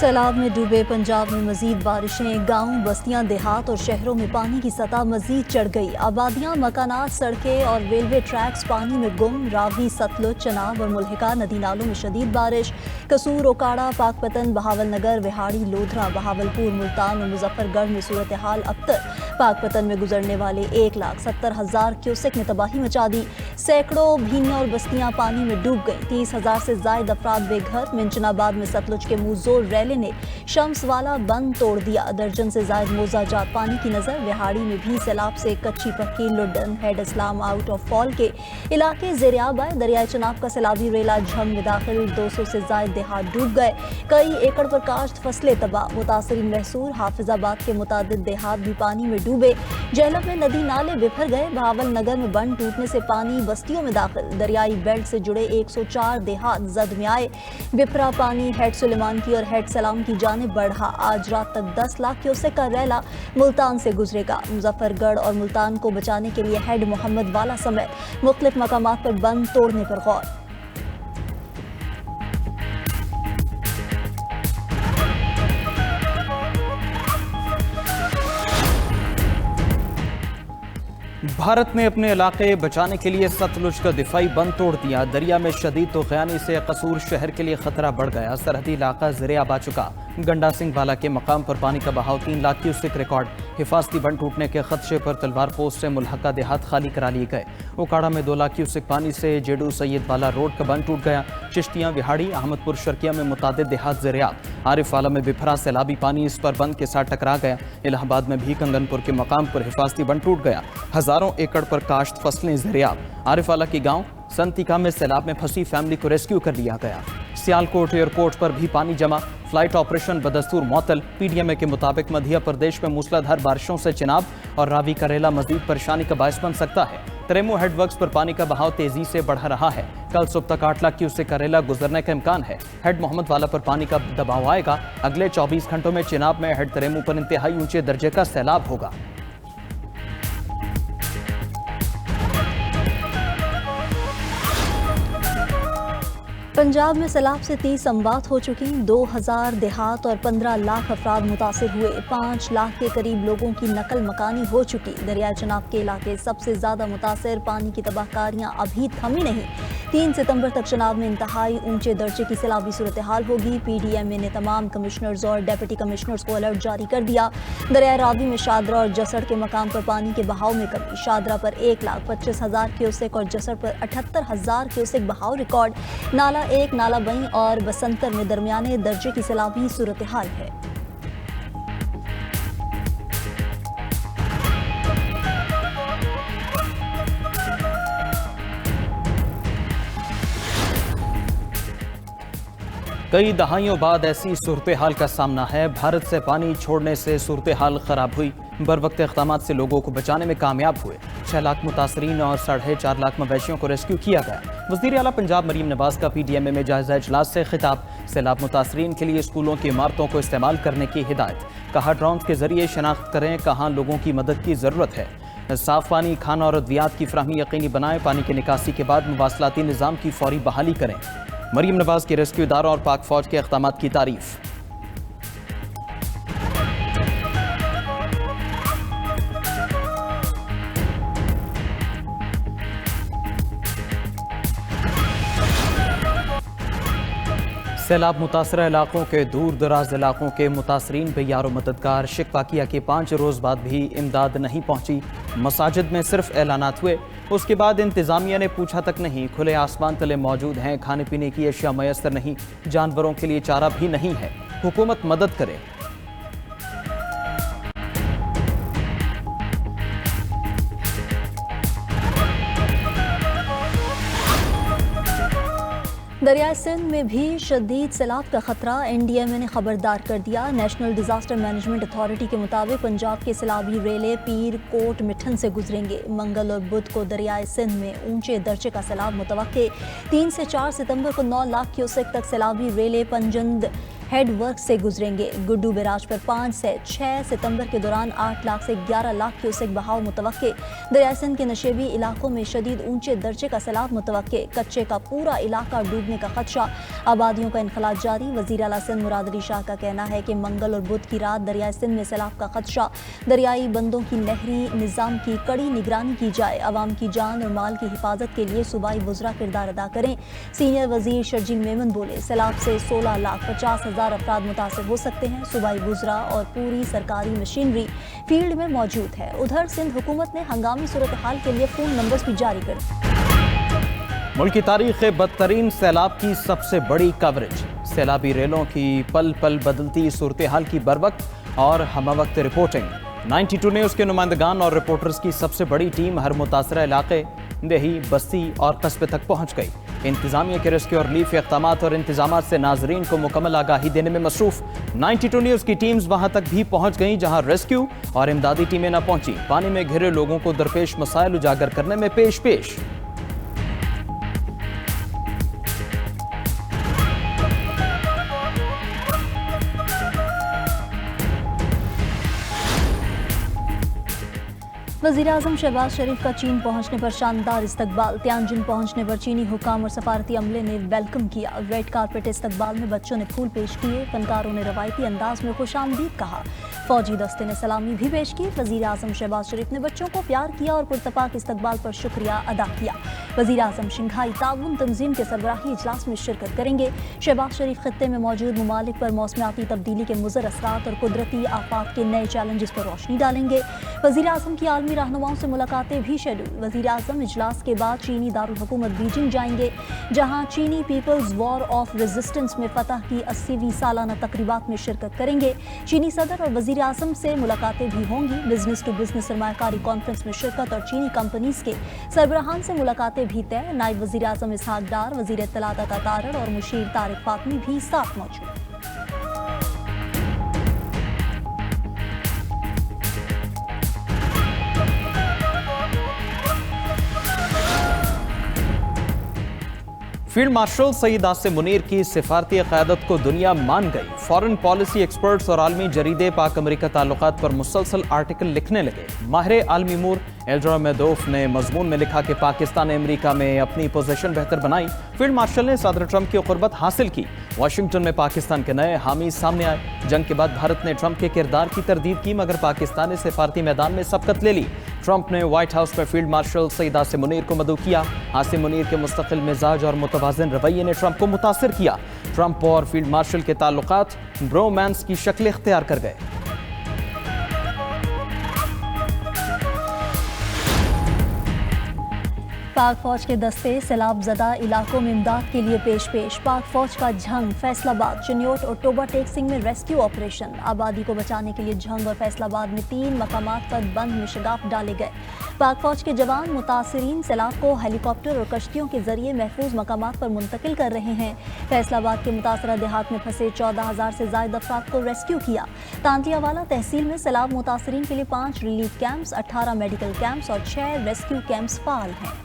सैलाब में डूबे पंजाब में मजीद बारिशें, गांव, बस्तियां, देहात और शहरों में पानी की सतह मजीद चढ़ गई। आबादियां, मकानात, सड़कें और रेलवे ट्रैक्स पानी में गुम। रावी, सतलुज, चनाब और मुल्हिका नदी नालों में शदीद बारिश। कसूर, ओकाड़ा, पाकपतन, बहावलनगर, विहाड़ी, लोधरा, बहावलपुर, मुल्तान और मुजफ्फरगढ़ में सूरत हाल अबतर। पाकपतन में गुजरने वाले 1,70,000 क्यूसेक ने तबाही मचा दी। सैकड़ों भीनियां और बस्तियां पानी में डूब गईं। 30,000 से जायद अफराद बेघर। मिंचनाबाद में सतलुज के मुंहजोर रैले ने शम्सवाला बंद तोड़ दिया। दर्जन से जायद मोजाजात पानी की नजर। विहाड़ी में भी सैलाब से कच्ची पक्की, Luddan, Head Islam, out of fall के इलाके ज़ेरियाब आए। दरियाए चनाब का सैलाबी रेला झंग में दाखिल। 200 से जायद देहात डूब गए। कई एकड़ पर काश्त फसलें तबाह। मुतासरीन महसूर। हाफिजाबाद के मुतादिद देहात भी पानी में डूबे। जहलम में नदी नाले बिफर गए। बहावल नगर में बंद टूटने से पानी बस्तियों में दाखिल। दरियाई बेल्ट से जुड़े 104 देहात जद में आए। बिफरा पानी हेड सुलेमान की और हेड सलाम की जानिब बढ़ा। आज रात तक 10 लाख क्यूसेक का रैला मुल्तान से गुजरेगा। मुजफ्फरगढ़ और मुल्तान को बचाने के लिए हेड मोहम्मद वाला समेत मुख्तलिफ मकामात पर बंद तोड़ने पर गौर। भारत ने अपने इलाके बचाने के लिए सतलुज का दिफाई बंद तोड़ दिया। दरिया में शदीद तूफ़ानी से कसूर शहर के लिए खतरा बढ़ गया। सरहदी इलाका ज़ेरे-आब आ चुका। गंडा सिंह वाला के मकाम पर पानी का बहाव 3 लाख क्यूसेक रिकॉर्ड। हिफाजती बंद टूटने के खदशे पर तलवार पोस्ट से मुल्हका देहात खाली करा लिए गए। ओकाड़ा में 2 लाख क्यूसेक पानी से जेडू सैयद वाला रोड का बंद टूट गया। चिश्तियाँ, विहाड़ी, अहमदपुर शर्किया में मुतादिद देहात ज़ेरे-आब। आरिफ वाला में बिफरा सैलाबी पानी इस पर बंद के साथ टकरा गया। इलाहाबाद में भी कंगनपुर के मकाम पर हिफाजती बंद टूट गया। हजारों एकड़ पर काश्त फसलें ज़ेरे-आब। आरिफ वाला की गाँव संतिका में सैलाब में फंसी फैमिली को रेस्क्यू कर लिया गया। सियालकोट एयरपोर्ट पर भी पानी जमा। फ्लाइट ऑपरेशन बदस्तूर मअतल। पीडीएमए के मुताबिक मध्य प्रदेश में मूसलाधार बारिशों से चिनाब और रावी का रेला मजीद परेशानी का बायस बन सकता है। तरेमो हेडवर्क्स पर पानी का बहाव तेजी से बढ़ रहा है। कल सुबह तक 8 लाख क्यूसेक का रेला गुजरने का इम्कान है। हेड मोहम्मद वाला पर पानी का दबाव आएगा। अगले 24 घंटों में चिनाब में हेड तरेमो पर इंतहाई ऊंचे दर्जे का सैलाब होगा। पंजाब में सैलाब से 30 अमवात हो चुकी। 2000 देहात और 15 लाख अफराद मुतासिर हुए। 5 लाख के करीब लोगों की नकल मकानी हो चुकी। दरिया चनाब के इलाके सबसे ज्यादा मुतासिर। पानी की तबाहकारियां अभी थमी नहीं। 3 सितंबर तक चनाब में इंतहाई ऊंचे दर्जे की सैलाबी सूरत हाल होगी। पीडीएमए ने तमाम कमिश्नर्स और डेप्यूटी कमिश्नर्स को अलर्ट जारी कर दिया। दरिया रावी में शादरा और जसड़ के मकाम पर पानी के बहाव में कमी। शादरा पर 1,25,000 क्यूसेक और जसड़ पर 78,000 क्यूसेक बहाव रिकॉर्ड। नाला 1, नाला बई और बसंतर में दरमियाने दर्जे की सैलाबी सूरत हाल है। कई दहाइयों बाद ऐसी सूरत हाल का सामना है। भारत से पानी छोड़ने से सूरत हाल खराब हुई। बर वक्त इक़दामात से लोगों को बचाने में कामयाब हुए। 6 लाख मुतासरीन और 4.5 लाख मवेशियों को रेस्क्यू किया गया। वज़ीर आला पंजाब मरीम नवाज का पीडीएमए में जायजा इजलास से खिताब। सैलाब मुतासरीन के लिए स्कूलों की इमारतों को इस्तेमाल करने की हिदायत। कहा ड्रोन के जरिए शनाख्त करें कहाँ लोगों की मदद की ज़रूरत है। साफ पानी, खाना और अद्वियात की फराहमी यकीनी बनाएं। पानी की निकासी के बाद मुवासलाती निज़ाम की फौरी बहाली करें। मरीम नवाज के रेस्क्यू इदारों और पाक फौज के इक़दामात की तारीफ। सैलाब मुतासरा इलाकों के दूर दराज इलाकों के मुतासरीन पे यारो मददगार। शिकवा किया कि 5 रोज़ बाद भी इमदाद नहीं पहुंची। मसाजिद में सिर्फ ऐलानात हुए, उसके बाद इंतज़ामिया ने पूछा तक नहीं। खुले आसमान तले मौजूद हैं, खाने पीने की अशिया मैसर नहीं, जानवरों के लिए चारा भी नहीं है। हुकूमत मदद करे। दरियाए सिंध में भी शदीद सैलाब का खतरा। एनडीएमए ने खबरदार कर दिया। नेशनल डिजास्टर मैनेजमेंट अथॉरिटी के मुताबिक पंजाब के सैलाबी रेले पीर कोट मिठन से गुजरेंगे। मंगल और बुध को दरियाए सिंध में ऊंचे दर्जे का सैलाब मुतवक्के। 3 से 4 सितंबर को 9 लाख क्यूसेक तक सैलाबी रेले पंजंद हेड वर्क से गुजरेंगे। गुड्डू बैराज पर 5 से 6 सितंबर के दौरान 8 लाख से 11 लाख क्यूसेक बहाव मुतवक्के। दरिया सिंध के नशेबी इलाकों में शदीद ऊंचे दर्जे का सैलाब मुतवक्के। कच्चे का पूरा इलाका डूबने का खदशा। आबादियों का इनखला जारी। वजीर आला सिंध मुराद अली शाह का कहना है कि मंगल और बुध की रात दरिया सिंध में सैलाब का खदशा। दरियाई बंदों की नहरी निज़ाम की कड़ी निगरानी की जाए। अवाम की जान और माल की हिफाजत के लिए सूबाई वुज़रा किरदार अदा करें। सीनियर वजीर शर्जील मेमन बोले, सैलाब से 16,50,000 अफराद मुतासिर हो सकते हैं। सूबाई वुज़रा और पूरी सरकारी मशीनरी फील्ड में मौजूद है। उधर सिंध हुकूमत ने हंगामी सूरत हाल के लिए फ़ोन नंबर्स भी जारी कर दिए। मुल्क की तारीख के बदतरीन सैलाब की सबसे बड़ी कवरेज। सैलाबी रेलों की पल पल बदलती सूरत हाल की बरवक्त और हमवक्त रिपोर्टिंग। 92 न्यूज़ के नुमाइंदगान और रिपोर्टर्स की सबसे बड़ी टीम हर मुतासरा इलाके, देही, बस्ती और कस्बे तक पहुँच गई। इंतजामिया के रेस्क्यू और रिलीफ इक़दामात और इंतजामात से नाजरीन को मुकम्मल आगाही देने में मसरूफ। 92 न्यूज़ की टीम्स वहां तक भी पहुंच गईं जहां रेस्क्यू और इमदादी टीमें न पहुंची। पानी में घिरे लोगों को दरपेश मसाइल उजागर करने में पेश। वज़ीर-ए-आज़म शहबाज शरीफ का चीन पहुंचने पर शानदार इस्तकबाल। तियानजिन पहुंचने पर चीनी हुकाम और सफारती अमले ने वेलकम किया। रेड कारपेट इस्तकबाल में बच्चों ने फूल पेश किए। फनकारों ने रवायती अंदाज में खुशामदीद कहा। फौजी दस्ते ने सलामी भी पेश की। वज़ीर-ए-आज़म शहबाज शरीफ ने बच्चों को प्यार किया और पुरतपाक इस्तकबाल पर शुक्रिया अदा किया। वज़ीर-ए-आज़म शंघाई ताउन तंजीम के सरबराही इजलास में शिरकत करेंगे। शहबाज शरीफ खत्ते में मौजूद ममालिक पर मौसमियाती तब्दीली के मुज़र असरात और कुदरती आफात के नए चैलेंजेस पर रोशनी डालेंगे। वज़ीर-ए-आज़म की आलमी रहनुमाओं से मुलाकातें भी शेड्यूल। वज़ीर-ए-आज़म इजलास के बाद चीनी दारुल हुकूमत बीजिंग जाएंगे, जहां चीनी पीपल्स वॉर ऑफ रेजिस्टेंस में फतह की 80वीं सालाना तकरीबात में शिरकत करेंगे। चीनी सदर और वज़ीर-ए-आज़म से मुलाकातें भी होंगी। बिजनेस टू बिजनेस सरमायाकारी कॉन्फ्रेंस में शिरकत और चीनी कंपनीज के सरबराहान से मुलाकातें भी तय। नायब वज़ीर-ए-आज़म इसहाक डार, वज़ीर इत्तलात अता तारड़ और मुशीर तारिक फातमी भी साथ मौजूद। फील्ड मार्शल सईद आसिम मुनीर की सिफारती क़यादत को दुनिया मान गई। फॉरेन पॉलिसी एक्सपर्ट्स और आलमी जरीदे पाक अमरीका ताल्लुकात पर मुसलसल आर्टिकल लिखने लगे। माहिर आलमी अमूर एल्ड्रा मेदोफ ने मजमून में लिखा कि पाकिस्तान ने अमरीका में अपनी पोजीशन बेहतर बनाई। फील्ड मार्शल ने सदर ट्रंप की कुर्बत हासिल की। वाशिंगटन में पाकिस्तान के नए हामी सामने आए। जंग के बाद भारत ने ट्रंप के किरदार की तरदीद की, मगर पाकिस्तान ने सिफारती मैदान में सबकत ले ली। ट्रंप ने व्हाइट हाउस में फील्ड मार्शल सईद आसिम मुनीर को मदऊ किया। आसिम मुनीर के मुस्तकिल मिजाज और मुतवाज़िन रवैये ने ट्रंप को मुतासिर किया। ट्रंप और फील्ड मार्शल के ताल्लुकात ब्रोमैंस की शक्ल इख्तियार कर गए। पाक फौज के दस्ते सैलाब ज़दा इलाकों में इमदाद के लिए पेश। पाक फौज का झंग फैसलाबाद, चिन्योट और टोबा टेक सिंह में रेस्क्यू ऑपरेशन। आबादी को बचाने के लिए झंग और फैसलाबाद में 3 मकामात पर बंद में शगाफ डाले गए। पाक फौज के जवान मुतासिरीन सैलाब को हेलीकॉप्टर और कश्तियों के जरिए महफूज मकामात पर मुंतकिल कर रहे हैं। फैसलाबाद के मुतासरा देहात में फंसे 14,000 से ज़ायद अफराद को रेस्क्यू किया। तांतियावाला तहसील में सैलाब मुतासिरीन के लिए 5 रिलीफ कैंप्स, 18 मेडिकल कैंप्स और 6 रेस्क्यू कैंप्स फाल हैं।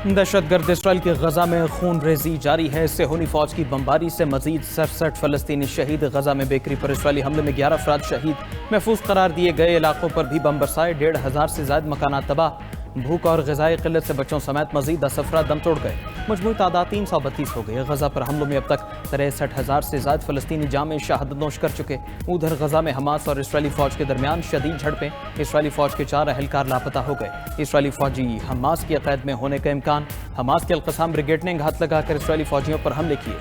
दहशतगर्द इसराइल की गजा में खून रेजी जारी है। सेहूनी फौज की बमबारी से मजीद 67 फलस्तीनी शहीद। गजा में बेकरी पर इसराइली हमले में 11 अफराद शहीद। महफूज करार दिए गए इलाकों पर भी बम बरसाए। 1,500 से ज्यादा मकानात तबाह। भूख और ग़िज़ाई क़िल्लत से बच्चों समेत मजीद 10 अफराद दम तोड़ गए। मजमूई तादाद 332 हो गई। गजा पर हमलों में अब तक 63,000 से ज़ायद फ़लस्तीनी जामे शहादत नोश कर चुके। उधर गजा में हमास और इसराइली फ़ौज के दरमियान शदीद झड़पें। इसराइली फ़ौज के 4 अहलकार लापता हो गए। इसराइली फ़ौजी हमास की क़ैद में होने का इम्कान। हमास के अल-क़साम ब्रिगेड ने घात लगाकर इसराइली फ़ौजियों पर हमले किए।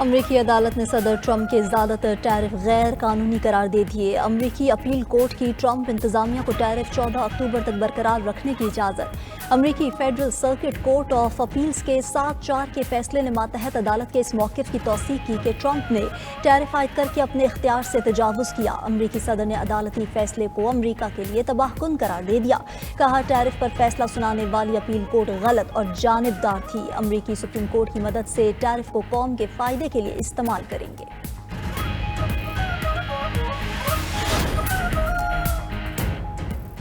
अमरीकी अदालत ने सदर ट्रंप के ज़्यादातर टैरिफ गैर कानूनी करार दे दिए। अमरीकी अपील कोर्ट की ट्रंप इंतजामिया को टैरिफ 14 अक्टूबर तक बरकरार रखने की इजाज़त। अमरीकी federal circuit court of appeals के 7-4 के फैसले ने मातहत अदालत के इस मौक़िफ़ की तौसीक़ की कि ट्रंप ने टैरिफ आयद करके अपने इख्तियार से तजावुज़ किया। अमरीकी सदर ने अदालती फैसले को अमरीका के लिए तबाहकुन करार दे दिया। कहा टैरिफ पर फैसला सुनाने वाली अपील कोर्ट गलत और जानिबदार थी। अमरीकी सुप्रीम कोर्ट की मदद से टैरिफ को कौम के फ़ायदे के लिए इस्तेमाल करेंगे।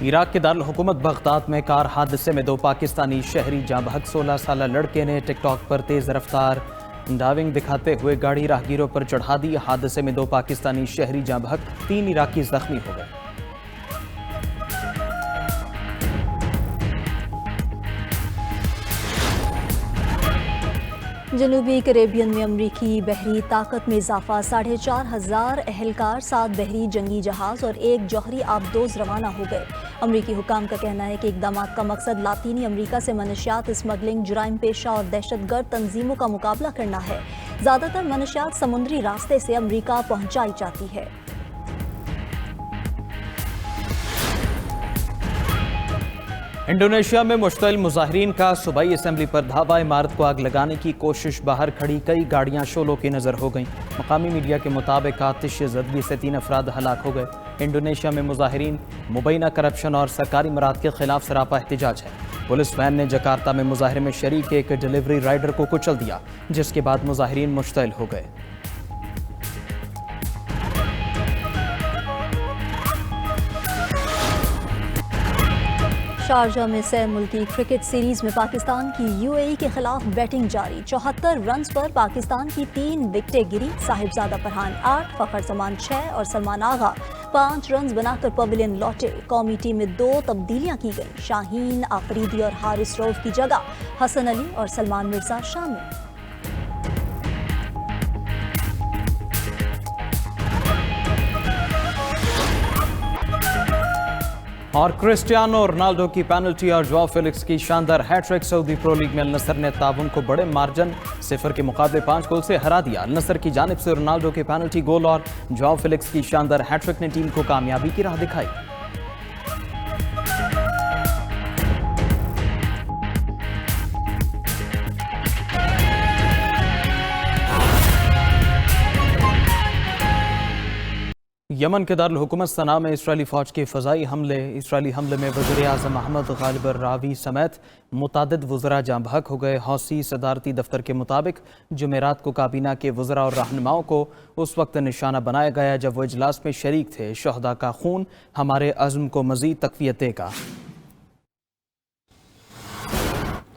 इराक के दारुल हुकूमत बगदाद में कार हादसे में 2 पाकिस्तानी शहरी जाँ बहक। 16 साल लड़के ने टिकटॉक पर तेज़ रफ्तार ड्राइविंग दिखाते हुए गाड़ी राहगीरों पर चढ़ा दी। हादसे में 2 पाकिस्तानी शहरी जाँ बहक, 3 इराकी जख्मी हो गए। जनूबी कैरेबियन में अमरीकी बहरी ताकत में इजाफा। 4,500 एहलकार, 7 बहरी जंगी जहाज और 1 जौहरी आबदोज रवाना हो गए। अमरीकी हुकाम का कहना है कि इक़दामात का मकसद लातीनी अमरीका से मनशियात स्मगलिंग, जुराइम पेशा और दहशतगर्द तंजीमों का मुकाबला करना है। ज़्यादातर मनशियात समुद्री रास्ते से अमरीका पहुँचाई जाती है। इंडोनेशिया में मुश्तइल मुजाहिरीन का सूबाई असम्बली पर धावा। इमारत को आग लगाने की कोशिश। बाहर खड़ी कई गाड़ियां शोलों की नज़र हो गईं। मकामी मीडिया के मुताबिक आतिश ज़दगी से 3 अफराद हलाक हो गए। इंडोनेशिया में मुजाहिरीन मुबैना करप्शन और सरकारी मराद के खिलाफ सरापा एहतजाज है। पुलिस वैन ने जकार्ता में मुजाहरे में शरीक एक डिलीवरी राइडर को कुचल दिया, जिसके बाद मुजाहिरीन मुश्तइल हो गए। शारजा में सह मुल्की क्रिकेट सीरीज में पाकिस्तान की यूएई के खिलाफ बैटिंग जारी। 74 रन्स पर पाकिस्तान की 3 विकेटें गिरी। साहिबजादा फरहान 8, फखर जमान 6 और सलमान आगा 5 रन्स बनाकर पवेलियन लौटे। कौमी टीम में 2 तब्दीलियां की गई। शाहीन आफरीदी और हारिस रऊफ की जगह हसन अली और सलमान मिर्जा शामिल। और क्रिस्टियानो रोनाल्डो की पेनल्टी और जॉ फेलिक्स की शानदार हैट्रिक। सऊदी प्रो लीग में अल नसर ने ताउन को बड़े मार्जिन 0 के मुकाबले 5 गोल से हरा दिया। अल नसर की जानिब से रोनाल्डो के पेनल्टी गोल और जॉ फेलिक्स की शानदार हैट्रिक ने टीम को कामयाबी की राह दिखाई। यमन के दारुल हुकूमत सना में इसराइली फ़ौज के फ़ज़ाई हमले। इसराइली हमले में वज़ीर-ए-आज़म अहमद गालिब रावी समेत मुतादिद वज़रा जाँ बहक हो गए। हौसी सदारती दफ्तर के मुताबिक जुमेरात को काबीना के वज़रा और रहनुमाओं को उस वक्त निशाना बनाया गया जब वो इजलास में शरीक थे। शहदा का खून हमारे अज़्म को मज़ीद तक़वियत देगा।